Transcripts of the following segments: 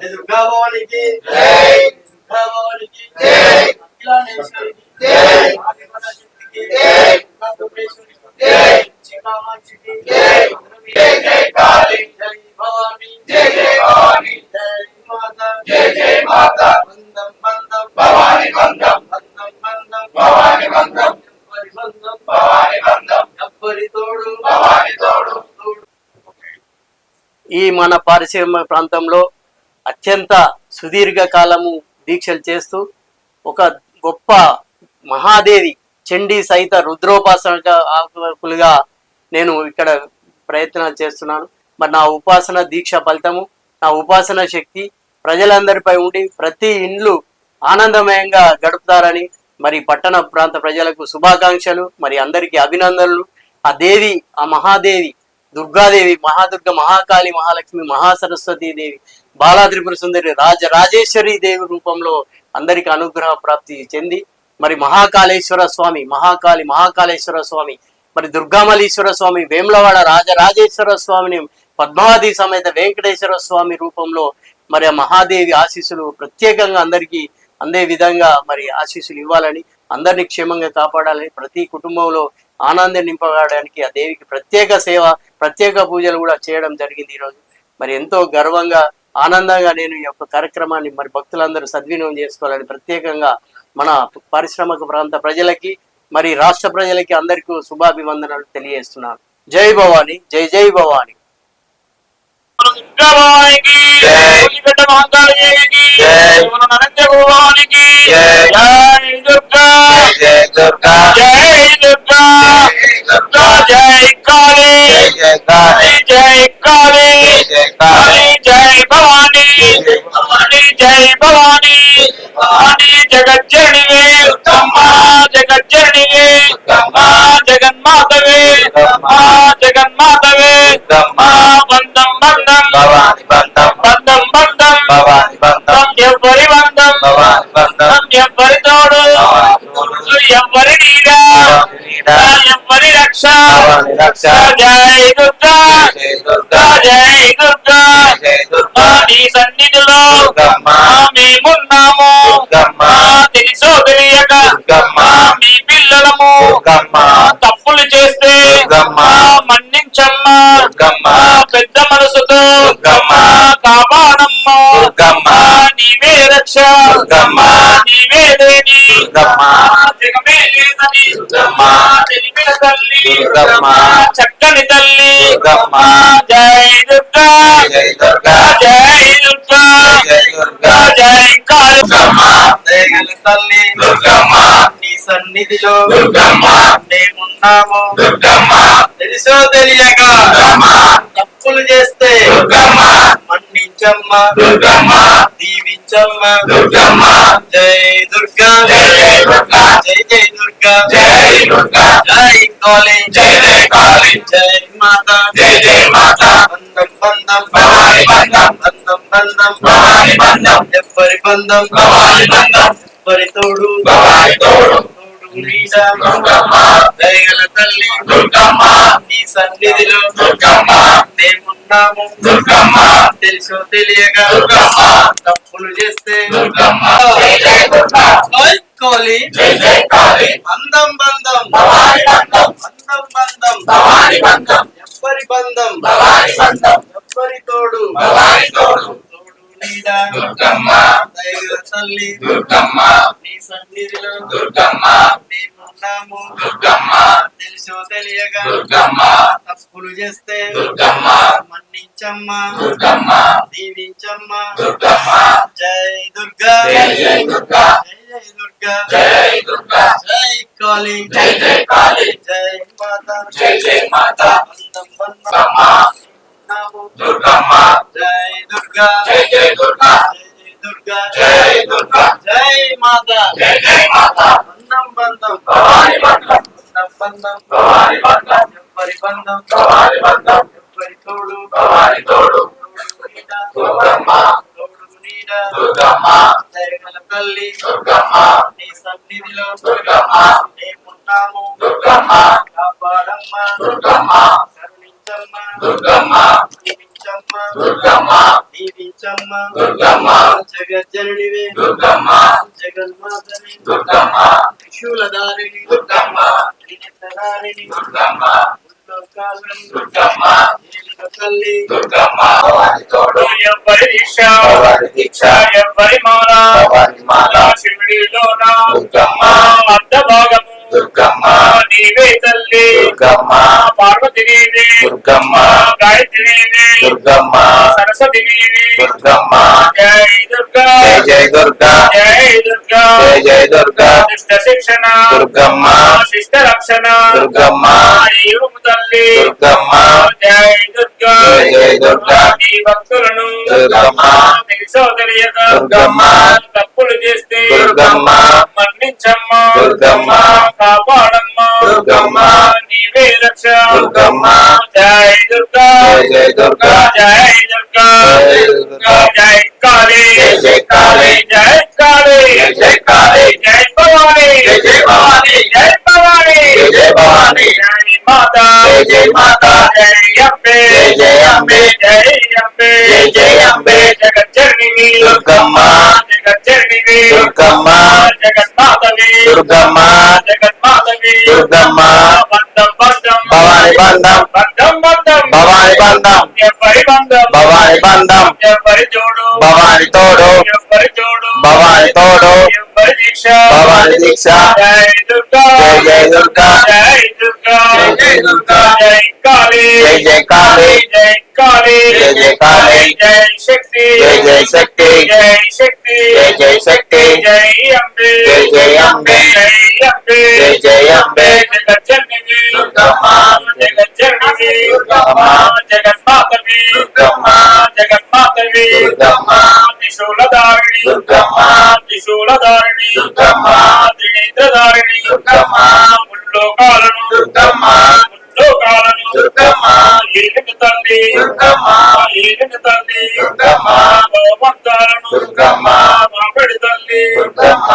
దుర్గా భవానికి జై, దుర్గా భవానికి జై, అఖిలాండేశ్వరికి జై, ఆదిపరాశక్తికి జై, దుర్గేశ్వరికి జై, చికామాక్షికి జై, జై జై కాళీ, జై భవాని, జై జై భవాని, జై మాతా, జై జై మాతా, బందం బందం భవాని బందం, బందం బందం భవాని బందం, ఎవ్వరి బందం భవాని బందం, ఎవ్వరి తోడు భవాని తోడు. ఈ మన పారిశ్రామిక ప్రాంతంలో అత్యంత సుదీర్ఘ కాలము దీక్షలు చేస్తూ ఒక గొప్ప మహాదేవి చండీ సహిత రుద్రోపాసకులుగా నేను ఇక్కడ ప్రయత్నాలు చేస్తున్నాను. మరి నా ఉపాసన దీక్ష ఫలితము, నా ఉపాసన శక్తి ప్రజలందరిపై ఉండి ప్రతి ఇండ్లు ఆనందమయంగా గడుపుతారని మరి పట్టణ ప్రాంత ప్రజలకు శుభాకాంక్షలు, మరి అందరికీ అభినందనలు. ఆ దేవి, ఆ మహాదేవి దుర్గాదేవి, మహాదుర్గ, మహాకాళి, మహాలక్ష్మి, మహాసరస్వతి దేవి, బాలా త్రిపుర సుందరి, రాజేశ్వరి దేవి రూపంలో అందరికి అనుగ్రహ ప్రాప్తి చెంది మరి మహాకాళేశ్వర స్వామి, మహాకాళేశ్వర స్వామి, మరి దుర్గామలీశ్వర స్వామి, వేములవాడ రాజరాజేశ్వర స్వామిని, పద్మావతి సమేత వెంకటేశ్వర స్వామి రూపంలో మరి ఆ మహాదేవి ఆశీస్సులు ప్రత్యేకంగా అందరికీ అందే విధంగా మరి ఆశీస్సులు ఇవ్వాలని, అందరినీ క్షేమంగా కాపాడాలని, ప్రతి కుటుంబంలో ఆనందం నింపడానికి ఆ దేవికి ప్రత్యేక సేవ, ప్రత్యేక పూజలు కూడా చేయడం జరిగింది. ఈరోజు మరి ఎంతో గర్వంగా, ఆనందంగా నేను ఈ యొక్క కార్యక్రమాన్ని మరి భక్తులందరూ సద్వినియోగం చేసుకోవాలని ప్రత్యేకంగా మన పారిశ్రామిక ప్రాంత ప్రజలకి, మరి రాష్ట్ర ప్రజలకి అందరికీ శుభాభివందనలు తెలియజేస్తున్నాను. జై భవాని, జై జై భవాని. జై కాళీ, జై కాళీ, జై భవానీ, జై భవానీ, జగజ్జననివే, జగజ్జననివే, జగన్మాతవే, జగన్మాతవే, బంధం బంధం బంధం బంధం ఎవ్వరి బంధం, ఎవ్వరి తోడు, ఎవ్వరి నీడ, ఎవ్వరి రక్ష. జై దుర్గా, జై దుర్గా, నీ సన్నిధిలో మేమున్నాము, తెలుసో తెలియక మీ పిల్లలము తప్పులు చేస్తే మన్నించమ్మా, పెద్ద మనసుతో కాపాడమ్మా, నీవే రక్ష, నీవే దేవి, జగమే లేదని తెలిపిన తల్లి, చక్కని తల్లి. జై దుర్గా, జై దుర్గా, జై కాళీ తల్లి నీ సన్నిధిలో మేమున్నాము, తెలుసో తెలియక తప్పులు చేస్తే మన్నించమ్మా, దీవించమ్మా. జై దుర్గా, జై జై దుర్గా, జై కాళీ, జై మాతా, బంధం బంధం బంధం బంధం, ఎవ్వరి బంధం, ఎవ్వరి తోడు, దయగల తల్లి నీ సన్నిధిలో మేమున్నాము, తెలుసో తెలియక తప్పులు చేస్తే అందం బంధం, బంధం ఎవ్వరి బంధం, ఎవ్వరి తోడు, దయగల తల్లి నీ సన్నిధిలో మేమున్నాము, తెలుసో తెలియక తప్పులు చేస్తే మన్నించమ్మా, దీవించమ్మా. జై దుర్గా, జై దుర్గా, జై కాళీ, జై మాతా, జై దుర్గా, జై మాతా, బంధం బంధం ఎవ్వరి బంధం, ఎవ్వరి తోడు, నీడ, దయగల తల్లి నీ సన్నిధిలో మేమున్నాము, కాపాడమ్మా, కరుణించమ్మా, దీవించమ్మా. దీవించమ్మ దుర్గమ్మ జగజ్జననివే దుర్గమ్మ జగన్మాతని దుర్గమ్మ త్రిశూలధారిణి దుర్గమ్మ త్రినేత్రధారిణి దుర్గమ్మ ముల్లోకాలని దుర్గమ్మ ఏలిన తల్లి దుర్గమ్మ భవాని తోడు ఎవ్వరి దీక్ష భవాని దీక్ష ఎవ్వరి మాల భవాని మాల శివుడిలోన దుర్గమ్మ అర్ధ భాగము దుర్గమ్మ నీవే తల్లి దుర్గమ్మ పార్వతి నీవే దుర్గమ్మ గాయత్రి నీవే దుర్గమ్మ సరస్వతి నీవే దుర్గమ్మ జై దుర్గా జై జై దుర్గా జై దుర్గా జై జై దుర్గా దుష్ట శిక్షణ దుర్గమ్మ శిష్ట రక్షణ దుర్గమ్మ ఏలుము తల్లి దుర్గమ్మ జై దుర్గా జై జై దుర్గా నీ భక్తులను దుర్గమ్మ తెలుసో తెలియక దుర్గమ్మ తప్పులు చేస్తే దుర్గమ్మ మన్నించమ్మా దుర్గమ్మ కాపాడమ్మా దుర్గమ్మ నీవే రక్ష దుర్గమ్మ జై దుర్గా జై జై దుర్గా జై దుర్గా జై దుర్గా జై కాళీ జై జై కాళీ జై కాళీ జై జై కాళీ జై భవానీ జై జై భవానీ జై భవానీ జై జై భవానీ జై మాత జై జై మాత జై అంబే జై జై అంబే జై అంబే జై జై అంబే జగజ్జనని దుర్గమ్మ జగజ్జనని దుర్గమ్మ జగన్మాతవి దుర్గమ్మ జగన్మాతవి దుర్గమ్మ బంధం బంధం భవాని బంధం బంధం బంధం భవాని బంధం ఎవరి బంధం భవాని బంధం ఎవరి జోడు భవాని తోడు ఎవరి జోడు భవాని తోడు ఎవరి దీక్ష భవాని దీక్ష జై దుర్గా జై జై దుర్గా జై దుర్గా జై జై దుర్గా జై కాళీ జై జై కాళీ జై కాళీ జై జై కాళీ జై శక్తి జై జై శక్తి జై శక్తి జై జై శక్తి జై అంబే జై జై అంబే జై అంబే జై జై అంబే జగజ్జనని దుర్గమ్మ జగజ్జనని దుర్గమ్మ జగన్మాతవి దుర్గమ్మ జగన్మాతవి దుర్గమ్మ త్రిశూలధారిణి దుర్గమ్మ త్రిశూలధారిణి దుర్గమ్మ త్రినేత్రధారిణి దుర్గమ్మ ముల్లోకాలను దుర్గమ్మ ముల్లోకాలను దుర్గమ్మ ఏలిన తల్లి దుర్గమ్మ ఏలిన తల్లి దుర్గమ్మ భగవంతాలను దుర్గమ్మ మాపడి తల్లి దుర్గమ్మ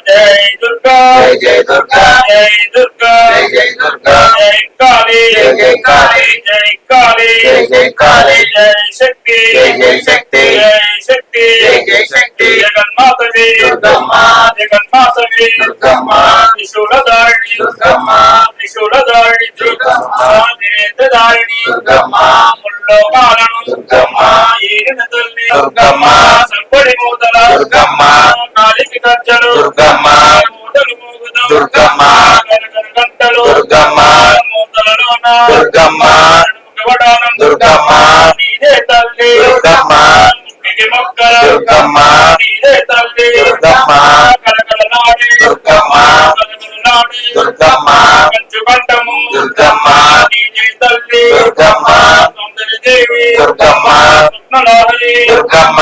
జై దుర్గా జై జై దుర్గా జై దుర్గా జై జై దుర్గా జై కాళీ జై జై కాళీ జై కాళీ జై జై కాళీ జై శక్తి జై జై శక్తి జై శక్తి జై జై శక్తి జగన్మాతవి దుర్గమ్మ జగన్మాతవి దుర్గమ్మ త్రిశూలధారిణి దుర్గమ్మ త్రిశూలధారిణి దుర్గమ్మ త్రినేత్రధారిణి దుర్గమ్మ ముల్లోకాలను దుర్గమ్మ ఏలిన తల్లి దుర్గమ్మ సంపడి మూతల దుర్గమ్మ నాలికి గజ్జలు దుర్గమ్మ మూటలు మూగుదు దుర్గమ్మ గనగన గంటలు దుర్గమ్మ మూతలలోన దుర్గమ్మ వడానం దుర్గమ్మ నీదే తల్లి దుర్గమ్మ ముక్కికి మొక్కల దుర్గమ్మ నీదే తల్లి దుర్గమ్మ కలకల నాడి దుర్గమ్మ కలకల నాడి దుర్గమ్మ కంచు కంఠము దుర్గమ్మ నీదే తల్లి దుర్గమ్మ సౌందర్యదేవి దుర్గమ్మ స్వప్నలాహరి దుర్గమ్మ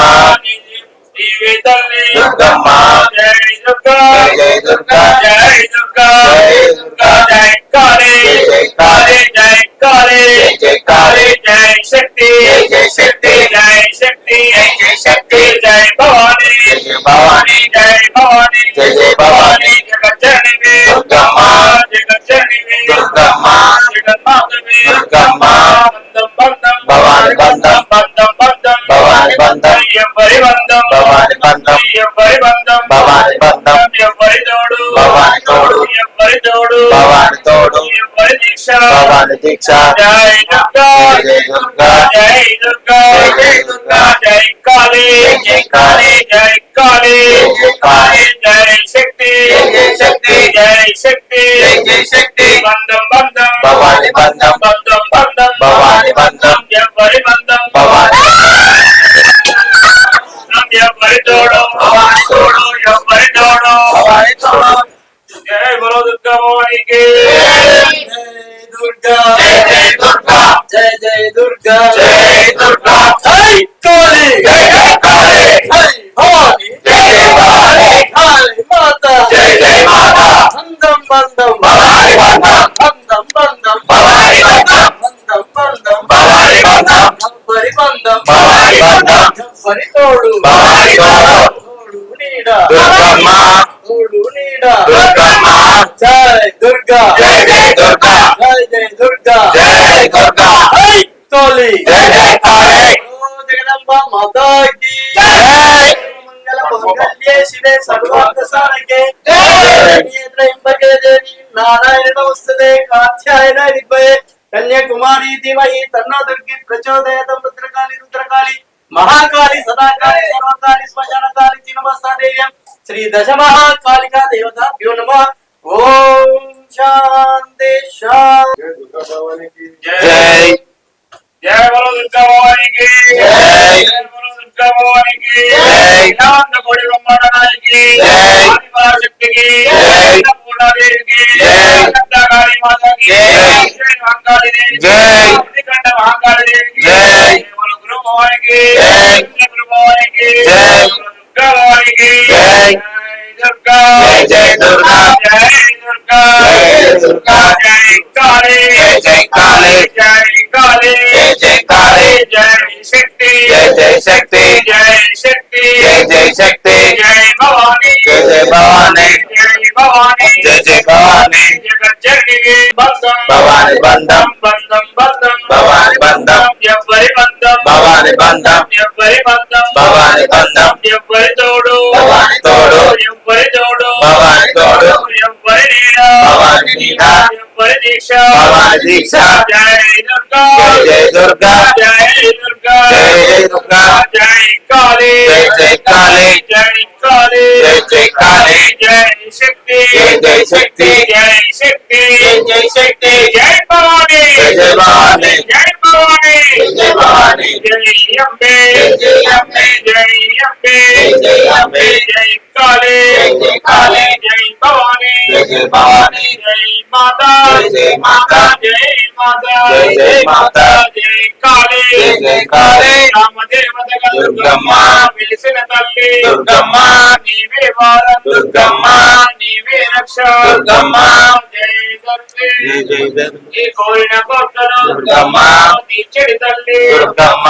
నీవే తల్లి దుర్గమ్మ జై దుర్గా జై జై దుర్గా జై దుర్గా జై దుర్గా జై కాళీ జై కాళీ జై కాళీ జై జై కాళీ జై శక్తి జై జై శక్తి జై శక్తి జై జై శక్తి జై భవానీ జై జై భవానీ జై భవానీ జై జై భవానీ జగజ్జనని దుర్గమ్మ జగజ్జనని దుర్గమ్మ జగన్మాతవి దుర్గమ్మ బంధం బంధం భవాని బంధం బంధం బంధం భవాని బంధం ఎవరి బంధం భవాని బంధం ఎవరి బంధం భవాని బంధం ఎవరి తోడు భవాని తోడు ఎవరి తోడు భవాని తోడు ఎవరి దీక్ష భవాని దీక్ష జై దుర్గా జై దుర్గా జై దుర్గా జై దుర్గా జై కాళీ జై కాళీ జై కాళీ జై కాళీ జై శక్తి జై శక్తి జై శక్తి జై జై శక్తి బంధం బంధం భవాని బంధం బంధం బంధం భవాని బంధం ఎవరి బంధం భవాని ఎవరి తోడు భవాని తోడు ఎవరి తోడు భవాని తోడు జై బలో దుర్గా భవానికి దుర్గా జై జై దుర్గా జై జై దుర్గా జై దుర్గా జై కాళీ జై జై కాళీ జై భవాని జై జై భవాని కాళీ మాత జై జై మాత బంధం బంధం భవాని బంధం బంధం బంధం భవాని బంధం బంధం బంధం భవాని బంధం ఎవరి బంధం భవాని బంధం ఎవరి తోడు భవాని తోడు తోడు నీడ దుర్గమ్మ తోడు నీడ దుర్గమ్మ జై దుర్గా జై జై దుర్గా జై జై దుర్గా జై దుర్గా జై కాళీ జై జై కాళీ జగదంబ మాతాకి జై మంగళ మంగళ్యే శివే సర్వార్థ సాధకే జై త్రయంబకే దేవి నారాయణ నమస్తే కాత్యాయన విద్మహే కన్యాకుమారి ధీమహి తన్నో దుర్గి ప్రచోదయాత్ రుద్రకాళి రుద్రకాళి మహాకాళి సదాకాళి సర్వకాళి శ్మశానకాళి చినమస్తాదేవ్యం శ్రీ దశ మహాకాళికా దేవతాభ్యో నమః. ఓం శాంతి శాంతి. జై జయ బలో దుర్గా భవానికి జై. బలో దుర్గా భవానికి జై. కోడి బ్రహ్మాండ నాయకి జై. ఆదిపరాశక్తికి జై. పూర్ణాదేవికి జై. కంఠకాళి మాతాకి జై. మహాకాళి దేవికి జై. కంఠ మహాకాళి దేవికి జై. బలో గురు భవానికి జై. గురు భవానికి జై. దుర్గా భవానికి జై. దుర్గా జై జై దుర్గా జై దుర్గా జై దుర్గా జై కాళీ జై జై కాళీ జై కాళీ జై జై కాళీ జై శక్తి జై జై శక్తి జై శక్తి జై జై శక్తి జై భవాని జై జై భవాని జై భవాని జై జై భవాని జగజ్జననికి బంధం భవాని బంధం బంధం బంధం భవాని బంధం ఎవ్వరి బంధం భవాని బంధం ఎవ్వరి బంధం భవాని బంధం ఎవ్వరి తోడు భవాని తోడు ఎవ్వరి తోడు భవాని తోడు ఎవ్వరి నీడ భవాని నీడ ఎవ్వరి దీక్ష భవాని దీక్ష జై దుర్గా జై జై దుర్గా జై దుర్గా జై జై దుర్గా జై కాళీ జై జై కాళీ జై కాళీ జై జై కాళీ జై శక్తి జై జై శక్తి జై శక్తి జై జై శక్తి జై భవాని జై జై భవాని జై భవాని జై జై భవాని జై అంబే జై జై అంబే జై అంబే జై జై అంబే జై కాళీ జై జై కాళీ జై భవాని జై జై భవాని జై మాతా జై జై మాతా జై మాతా జై జై మాతా జై కాళీ జై జై కాళీ రామదేవతగా దుర్గమ్మ వెలిసిన తల్లి దుర్గమ్మ నీవే వారం దుర్గమ్మ నీవే రక్ష దుర్గమ్మ జై దుర్గే జై జై దుర్గా నీ కోరిన కోర్తలు దుర్గమ్మ తీర్చడి తల్లి దుర్గమ్మ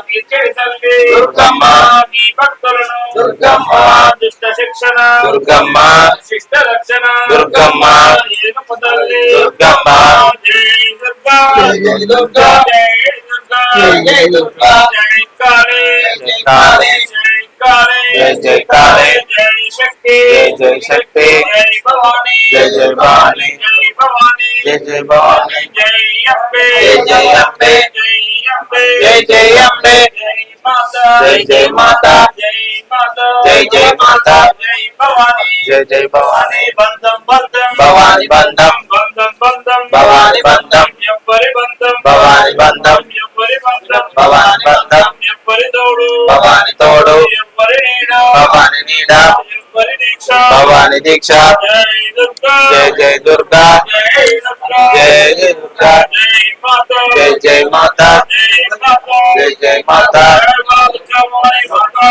తీర్చడి తల్లి దుర్గమ్మ నీ భక్తులను దుర్గమ్మ దుష్ట శిక్షణ దుర్గమ్మ శిష్ట రక్షణ దుర్గమ్మ ఏనుగు తల్లి దుర్గమ్మ జై దుర్గా జై జై దుర్గా జై దుర్గా జై జై దుర్గా జై కాళీ జై కాళీ జై కాళీ జై జై కాళీ జై శక్తి జై జై శక్తి జై భవాని జై జై భవాని జై భవాని జై జై భవాని జై అంబే జై జై అంబే జై అంబే జై జై అంబే జై మాతా జై జై మాతా జై మాతా జై జై మాతా జై భవాని జై జై భవాని బంధం బంధం భవాని బంధం బంధం బంధం భవాని బంధం ఎవ్వరి బంధం భవాని బంధం ఎవ్వరి బంధం భవాని బంధం ఎవ్వరి తోడు భవాని తోడు ఎవ్వరి నీడ భవాని నీడ ఎవ్వరి దీక్ష భవాని దీక్ష జై దుర్గా జై జై దుర్గా జై దుర్గా జై జై దుర్గా జై మాతా జై జై మాతా జై మాతా జై జై మాతా జై మాతా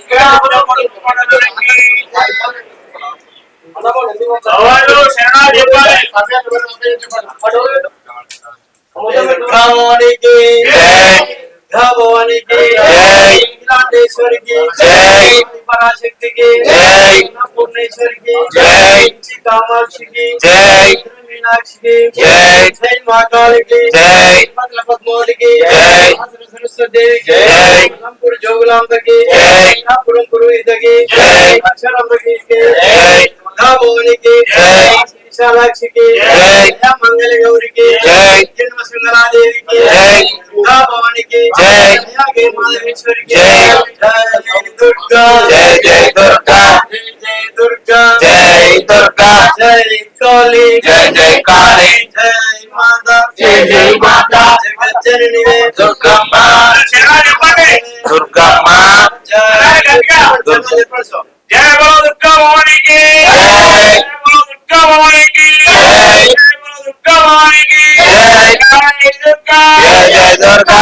మాతాకి సవాలు శరణా చెప్పాలి భవానికి జై భవానికి జై నీలాండేశ్వరికి జై పరాశక్తికి జై పూర్ణేశ్వరికి జై కామాక్షికి జై మీనాక్షికి జై జై మాకాళికి జై పట్ల పద్మావతికి జై సరస్వదేవికి జై నంపుడు జోగులాంబకి జై నాపురం పురోహితకి జై అక్షరాంబకి జై భవానికి జై విశాలాక్షికి జై మంగళ గౌరికి జై జన్మ సుందరాదేవికి జై భవానికి జై మాధవేశ్వరికి జై జై దుర్గా జై జై దుర్గా జై దుర్గా జై దుర్గా జై కాళీ జై జై కాళీ జై మాతా జై జై మాతా జగజ్జననివే దుర్గమ్మ శరణా చెప్పండి దుర్గమ్మ జై దుర్గా. జయ బలో దుర్గా భవానికి జై. బలో దుర్గా భవానికి జై. బలో దుర్గా భవానికి జై. జై దుర్గా జై జై దుర్గా.